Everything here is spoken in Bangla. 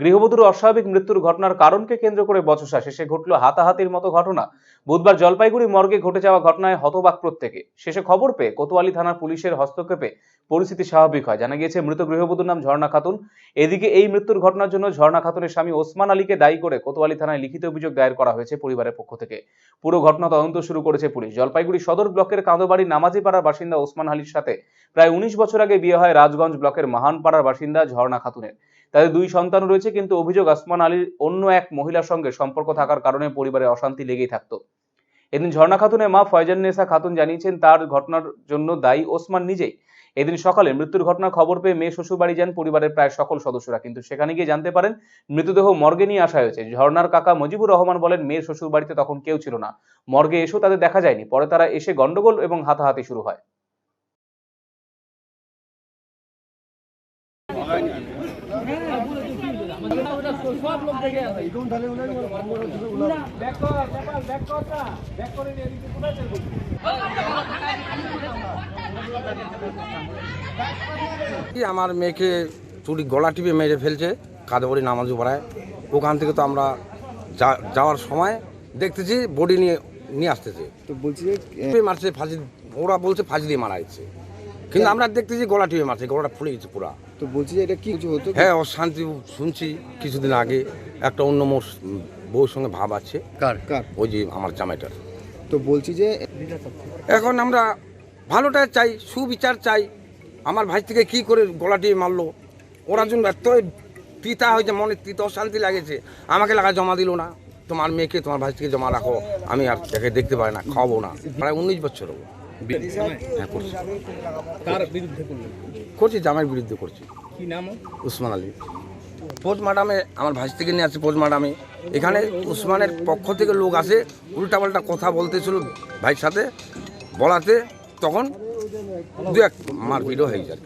গৃহবধূর অস্বাভাবিক মৃত্যুর ঘটনার কারণকে কেন্দ্র করে বচসা, শেষে ঘটল হাতাহাতির মতো ঘটনা। বুধবার জলপাইগুড়ি মর্গে ঘটে যাওয়া ঘটনায় হতবাক প্রত্যেকে। শেষে খবর পেয়ে কোতোয়ালি থানার পুলিশের হস্তক্ষেপে পরিস্থিতি স্বাভাবিক হয়। জানা গিয়েছে মৃত গৃহবধূর নাম ঝর্ণা খাতুন। এদিকে এই মৃত্যুর ঘটনার জন্য ঝর্ণা খাতুনের স্বামী ওসমান আলীকে দায়ী করে কোতোয়ালি থানায় লিখিত অভিযোগ দায়ের করা হয়েছে পরিবারের পক্ষ থেকে। পুরো ঘটনা তদন্ত শুরু করেছে পুলিশ। জলপাইগুড়ি সদর ব্লকের কাঁদোবাড়ির নামাজিপাড়ার বাসিন্দা ওসমান আলীর সাথে প্রায় 19 বছর আগে বিয়ে হয় রাজগঞ্জ ব্লকের মাহানপাড়ার বাসিন্দা ঝর্ণা খাতুনের। তাদের 2 সন্তান রয়েছে, কিন্তু অভিযোগ ওসমান আলীর অন্য এক মহিলার সঙ্গে সম্পর্ক থাকার কারণে পরিবারে অশান্তি লেগেই থাকতো। এদিন ঝর্ণা খাতুনের মা ফয়জান্নেসা খাতুন জানিয়েছেন তার ঘটনার জন্য দায়ী ওসমান নিজেই। এদিন সকালে মৃত্যুর ঘটনার খবর পেয়ে মেয়ে শ্বশুর বাড়ি যান পরিবারের প্রায় সকল সদস্যরা, কিন্তু সেখানে গিয়ে জানতে পারেন মৃতদেহ মর্গে নিয়ে আসা হয়েছে। ঝর্ণার কাকা মুজিবুর রহমান বলেন মেয়ের শ্বশুর বাড়িতে তখন কেউ ছিল না, মর্গে এসেও তাদের দেখা যায়নি। পরে তারা এসে গন্ডগোল এবং হাতাহাতি শুরু হয়। আমার মেয়েকে চুরি গলা টিপে মেরে ফেলছে কাঁদবাড়ি নামাজ পাড়ায়। ওখান থেকে তো আমরা যাওয়ার সময় দেখতেছি বডি নিয়ে আসতেছে। তো বলছি যে মারছে ফাঁসি, ওরা বলছে ফাঁসি দিয়ে মারা গেছে, কিন্তু আমরা দেখতেছি গলা টিপে মারছে, গলাটা ফুলে গেছে পুরা। তো বলছি যে এটা কি কিছু হতো? হ্যাঁ, অশান্তি শুনছি কিছুদিন আগে একটা অন্য বউর সঙ্গে ভাব আছে। কার কার? ওই যে আমার জামাইটার। তো বলছি যে এখন আমরা ভালোটা চাই, সুবিচার চাই। আমার ভাই থেকে কি করে গলা টিপে মারলো, ওরা জন্য এত তিতা হয়েছে, মনে তিতা অশান্তি লাগেছে। আমাকে লাগা জমা দিল না, তোমার মেয়েকে তোমার ভাই থেকে জমা রাখো, আমি আর তাকে দেখতে পারি না, খাওয়াবো না। প্রায় 19 বছর হবো। হ্যাঁ, করছি। কার বিরুদ্ধে করলেন? করছি, জামাইয়ের বিরুদ্ধে করছি। কি নাম? ওসমান আলী। পোস্টমার্টামে আমার ভাই থেকে নিয়ে আসছে পোস্টমার্টামে। এখানে ওসমানের পক্ষ থেকে লোক আসে, উল্টাপাল্টা কথা বলতেছিল ভাইয়ের সাথে, বলাতে তখন দু এক মারপিটও হয়ে যায়।